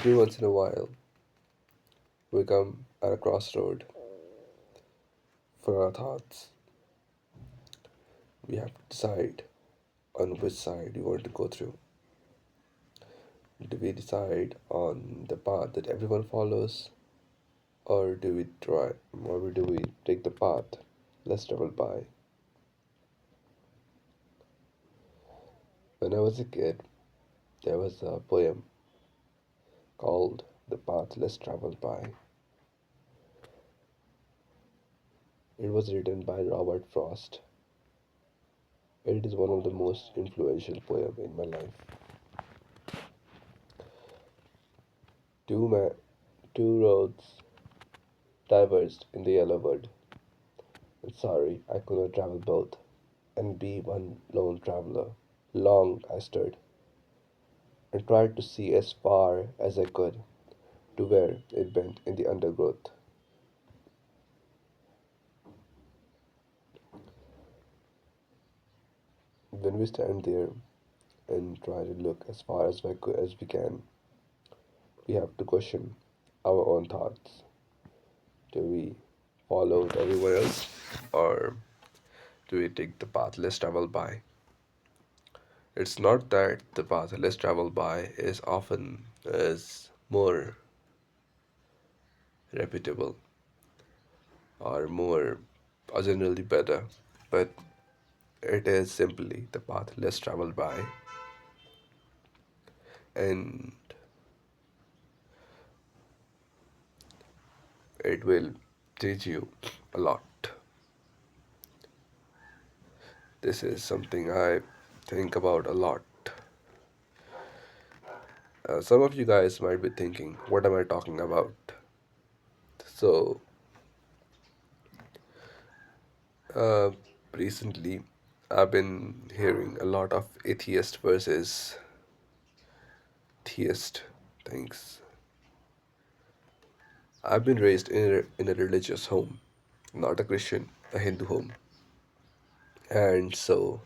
Every once in a while, we come at a crossroad for our thoughts. We have to decide on which side we want to go through. Do we decide on the path that everyone follows, or do we take the path less traveled by? When I was a kid, there was a poem called "The Path Less Traveled By." It was written by Robert Frost. It is one of the most influential poems in my life. Two ma- two roads diverged in the yellow wood, and sorry I could not travel both, and be one lone traveler. Long I stood, and tried to see as far as I could to where it bent in the undergrowth. When we stand there and try to look as far as we can, we have to question our own thoughts. Do we follow everyone else, or do we take the path less traveled by? It's not that the path less traveled by is more reputable or more or generally better, but it is simply the path less traveled by, and it will teach you a lot. This is something I think about a lot. Some of you guys might be thinking, what am I talking about? So, uh, recently I've been hearing a lot of atheist versus theist things. I've been raised in a religious home, not a Christian, a Hindu home. And so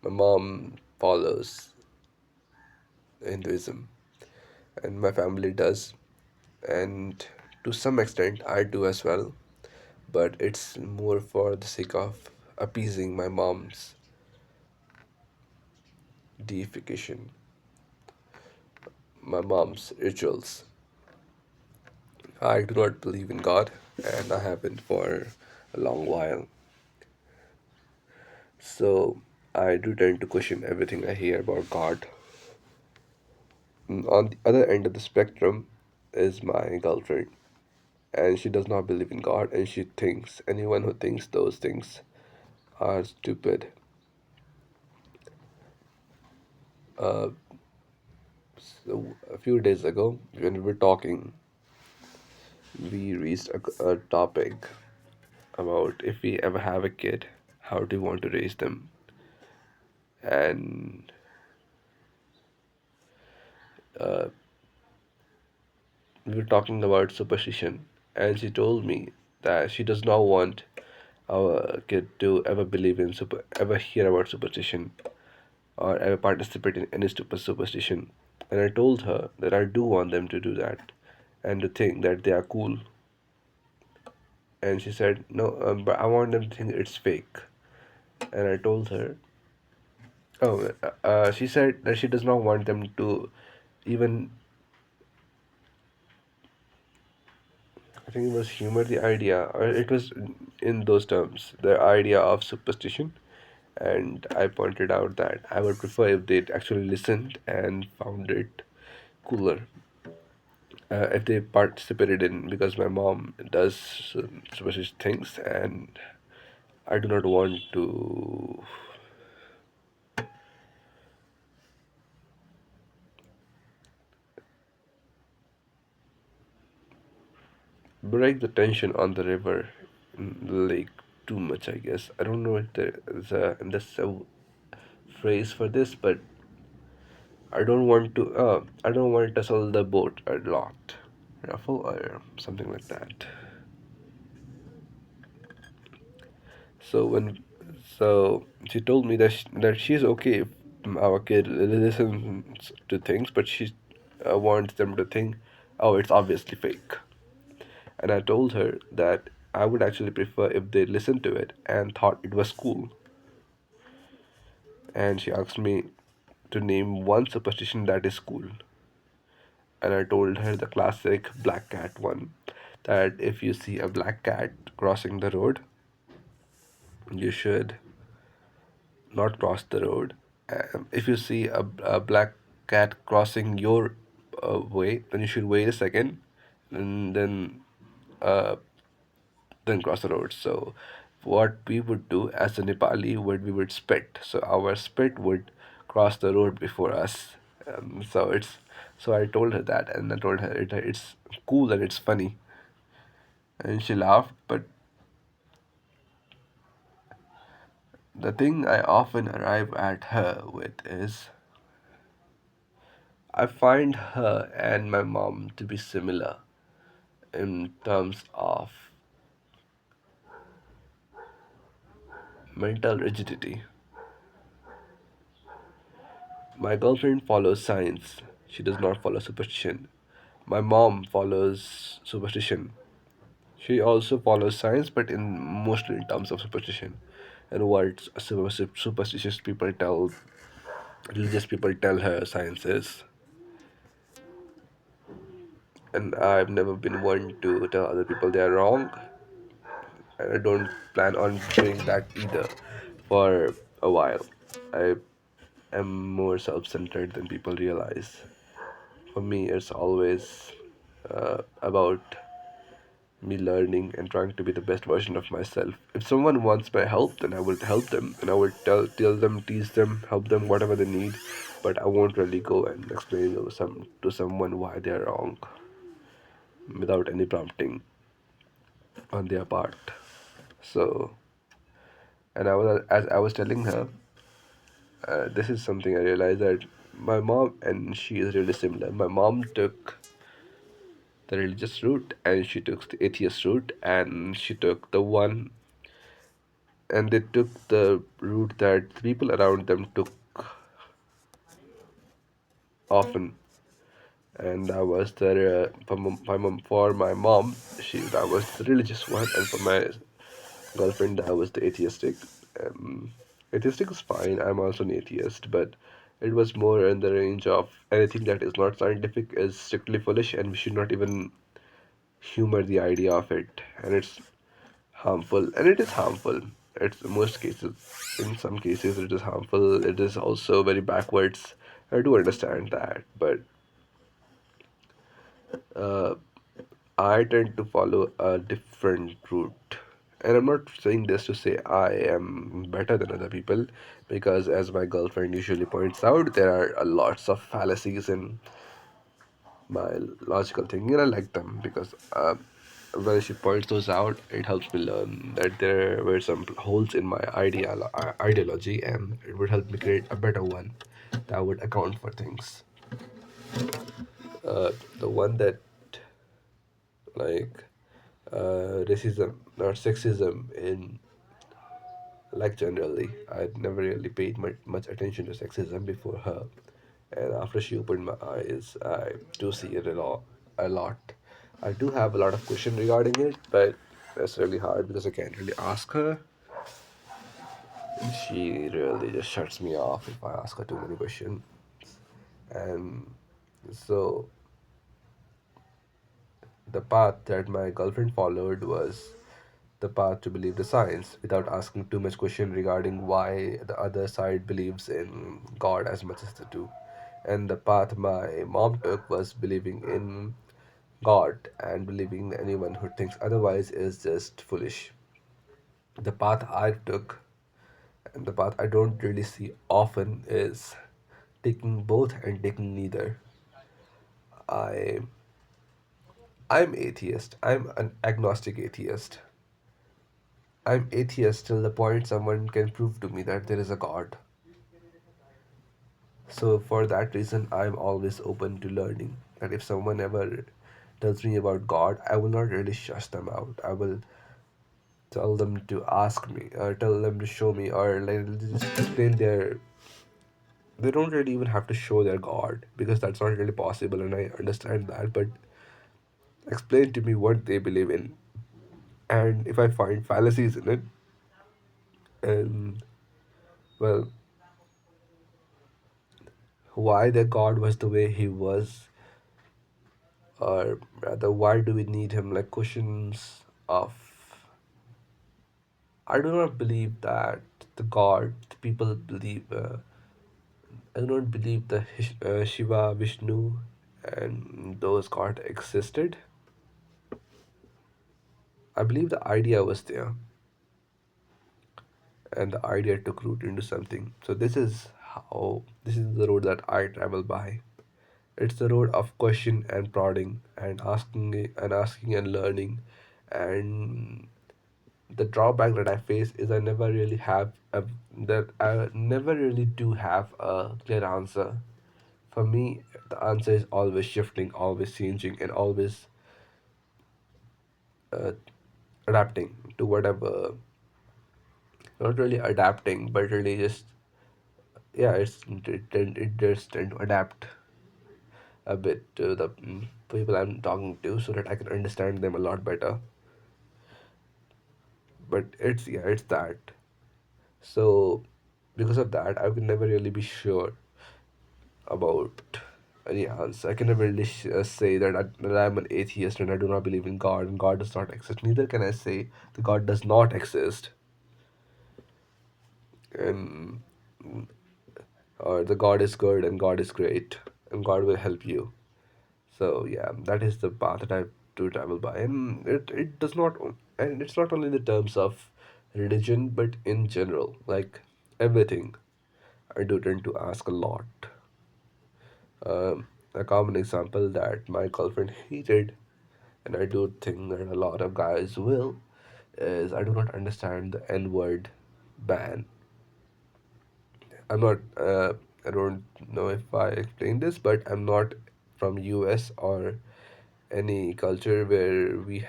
my mom follows Hinduism, and my family does, and to some extent I do as well, but it's more for the sake of appeasing deification, my mom's rituals. I do not believe in God, and I haven't for a long while. So I do tend to question everything I hear about God. On the other end of the spectrum is my girlfriend, and she does not believe in God, and she thinks anyone who thinks those things are stupid. Uh, so a few days ago, when we were talking, we reached a topic about if we ever have a kid, how do you want to raise them? And uh, we were talking about superstition, and she told me that she does not want our kid to ever believe in ever hear about superstition or ever participate in any superstition. And I told her that I do want them to do that and to think that they are cool. And she said, no, but I want them to think it's fake. And I told her, she said that she does not want them to even, I think it was humor the idea, or it was in those terms, the idea of superstition. And I pointed out that I would prefer if they'd actually listened and found it cooler if they participated in, because my mom does superstitious things, and I do not want to break the tension on the river, in the lake, too much. I guess I don't know if there's a phrase for this, but I don't want to tussle the boat a lot, ruffle or something like that. So when so she told me that she's okay if our kid listens to things, but she wants them to think Oh, it's obviously fake. And I told her that I would actually prefer if they listened to it and thought it was cool. And she asked me to name one superstition that is cool. And I told her the classic black cat one, that if you see a black cat crossing the road, you should not cross the road. If you see a black cat crossing your way, then you should wait a second and uh, then cross the road. So what we would do as a Nepali would we would spit. So our spit would cross the road before us. So I told her that, and I told her it's cool and it's funny, and she laughed. But the thing I often arrive at her with is I find her and my mom to be similar in terms of mental rigidity. My girlfriend follows science. She does not follow superstition. My mom follows superstition. She also follows science, but in mostly in terms of superstition. And what superstitious people tell, religious people tell her science is. And I've never been one to tell other people they are wrong, and I don't plan on doing that either for a while. I am more self-centered than people realize. For me, it's always about me learning and trying to be the best version of myself. If someone wants my help, then I will help them, and I will tell them, teach them, help them whatever they need. But I won't really go and explain to someone why they are wrong without any prompting on their part. So, and as I was telling her, this is something I realized that my mom and she is really similar. My mom took the religious route and she took the atheist route, and she took the one and they took the route that the people around them took often. And I was the for my mom, she that was the religious one, and for my girlfriend, that was the atheistic. Um, Atheistic is fine. I'm also an atheist, but it was more in the range of anything that is not scientific is strictly foolish, and we should not even humor the idea of it. And it's harmful, and it is harmful. It's in most cases. In some cases, it is harmful. It is also very backwards. I do understand that, but uh, I tend to follow a different route. And I'm not saying this to say I am better than other people, because as my girlfriend usually points out, there are a lots of fallacies in my logical thinking, and I like them because when she points those out, it helps me learn that there were some holes in my ideology, and it would help me create a better one that would account for things. The one that like racism or sexism in like generally, I'd never really paid much attention to sexism before her, and after she opened my eyes, I do see it a lot. I do have a lot of questions regarding it, but that's really hard because I can't really ask her. She really just shuts me off if I ask her too many questions. And so the path that my girlfriend followed was the path to believe the science without asking too much question regarding why the other side believes in God as much as they do. And the path my mom took was believing in God and believing anyone who thinks otherwise is just foolish. The path I took and the path I don't really see often is taking both and taking neither. I I'm atheist. I'm an agnostic atheist. I'm atheist till the point someone can prove to me that there is a God. So for that reason, I'm always open to learning. And if someone ever tells me about God, I will not really shush them out. I will tell them to ask me, or tell them to show me, or like just explain their. They don't really even have to show their God because that's not really possible, and I understand that. But explain to me what they believe in. And if I find fallacies in it, and well, why the God was the way he was, or rather, why do we need him? Like questions of, I do not believe that the God the people believe. I do not believe that Shiva, Vishnu, and those gods existed. I believe the idea was there, and the idea took root into something. So this is the road that I travel by. It's the road of question and prodding and asking and learning. And the drawback that I face is I never really do have a clear answer. For me, the answer is always shifting, always changing, and always uh, adapting to whatever. Not really adapting, but really just yeah, it just tend to adapt a bit to the people I'm talking to so that I can understand them a lot better. But it's that. So because of that, I can never really be sure about any answer. I can never really say that I'm an atheist and I do not believe in God and God does not exist. Neither can I say the God does not exist and or the God is good and God is great and God will help you. So yeah, that is the path that I have to travel by, and it does not, and it's not only in the terms of religion, but in general, like everything. I do tend to ask a lot. A common example that my girlfriend hated, and I do think that a lot of guys will, is I do not understand the N word ban. I'm not. I don't know if I explained this, but I'm not from US or any culture where we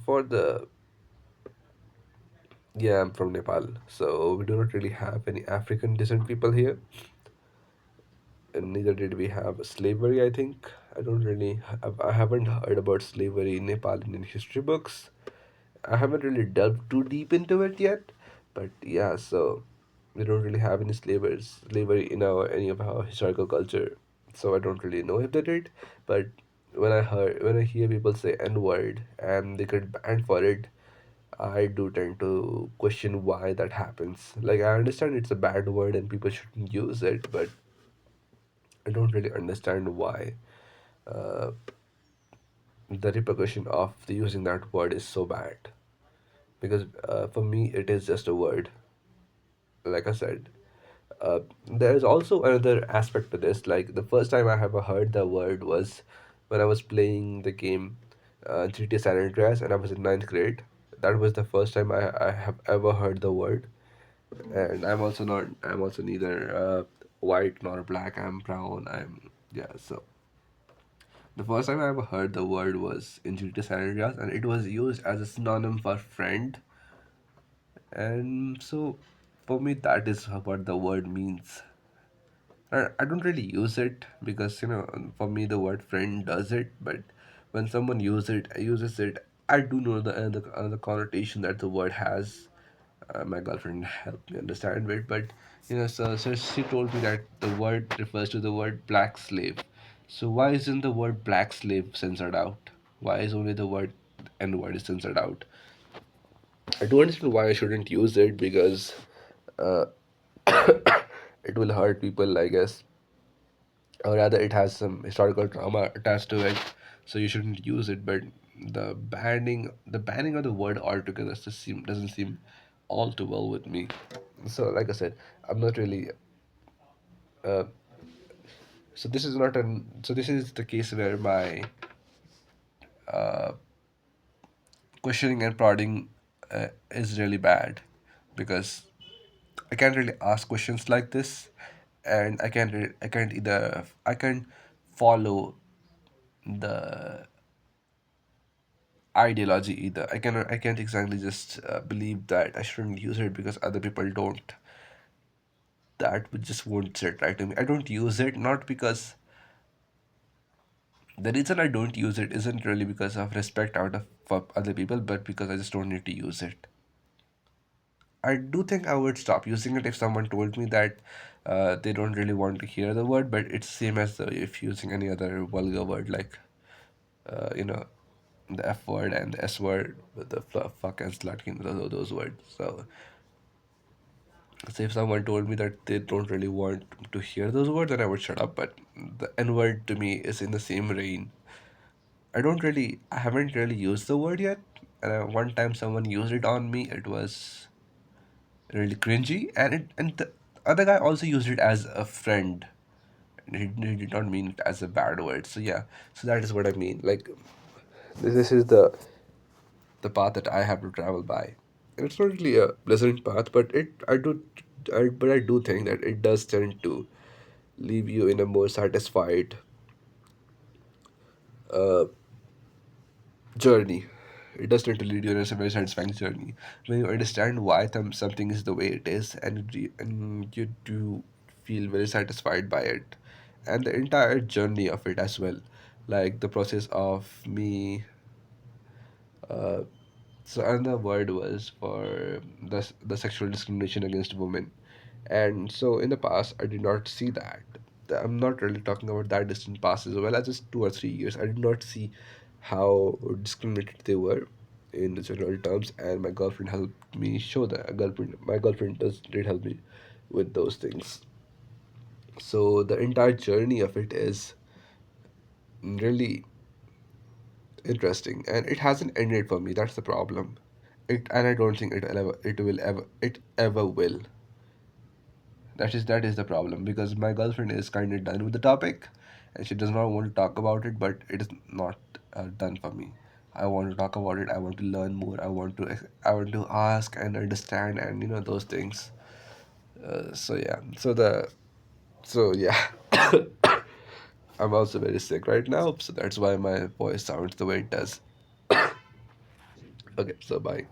for the yeah, I'm from Nepal, so we do not really have any African descent people here, and neither did we have slavery. I think I don't really I haven't heard about slavery in Nepal in any history books. I haven't really delved too deep into it yet, but yeah, so we don't really have any slavery in our any of our historical culture, so I don't really know if they did. But when I hear people say N word and they get banned for it, I do tend to question why that happens. Like, I understand it's a bad word and people shouldn't use it, but I don't really understand why the repercussion of the using that word is so bad. Because for me, it is just a word. Like I said, there is also another aspect to this. Like, the first time I ever heard the word was when I was playing the game GTA San Andreas and I was in ninth grade. That was the first time I have ever heard the word. And I'm also neither white nor black. I'm brown. Yeah. So the first time I ever heard the word was in GTA San Andreas, and it was used as a synonym for friend. And so for me, that is what the word means. I don't really use it because for me the word friend does it, but when someone uses it, I do know the connotation that the word has. My girlfriend helped me understand it, but so she told me that the word refers to the word black slave. So why isn't the word black slave censored out? Why is only the word N word is censored out? I do understand why I shouldn't use it because uh, it will hurt people, I guess, or rather it has some historical trauma attached to it, so you shouldn't use it. But the banning of the word altogether doesn't seem all too well with me. So like I said, I'm not really uh, so this is the case where my questioning and prodding is really bad, because I can't really ask questions like this, and I can't follow the ideology either. I can't exactly just believe that I shouldn't use it because other people don't. That would just won't sit right to me. I don't use it not because The reason I don't use it isn't really because of respect out of for other people, but because I just don't need to use it. I do think I would stop using it if someone told me that they don't really want to hear the word, but it's same as if using any other vulgar word like you know, the F word and the S word with the fuck and slut, those words. So if someone told me that they don't really want to hear those words, then I would shut up. But the N word to me is in the same reign. I haven't really used the word yet. One time someone used it on me, it was really cringy, and the other guy also used it as a friend. He did not mean it as a bad word. So yeah, so that is what I mean. Like this is the path that I have to travel by. And it's not really a pleasant path, but I do think that it does tend to leave you in a more satisfied uh, journey. It does tend to lead you on a very satisfying journey when you understand why something is the way it is, and you do feel very satisfied by it, and the entire journey of it as well, like the process of me. Uh, so another word was for the sexual discrimination against women, and so in the past I did not see that. I'm not really talking about that distant past as well as just 2 or 3 years. I did not see how discriminated they were in the general terms, and my girlfriend helped me show that. My girlfriend did help me with those things. So the entire journey of it is really interesting, and it hasn't ended for me. That's the problem. And I don't think it ever will. That is the problem because my girlfriend is kind of done with the topic, and she does not want to talk about it. But it is not done for me. I want to talk about it. I want to learn more. I want to ask and understand, and those things. So yeah. So yeah. I'm also very sick right now, so that's why my voice sounds the way it does. Okay, so bye.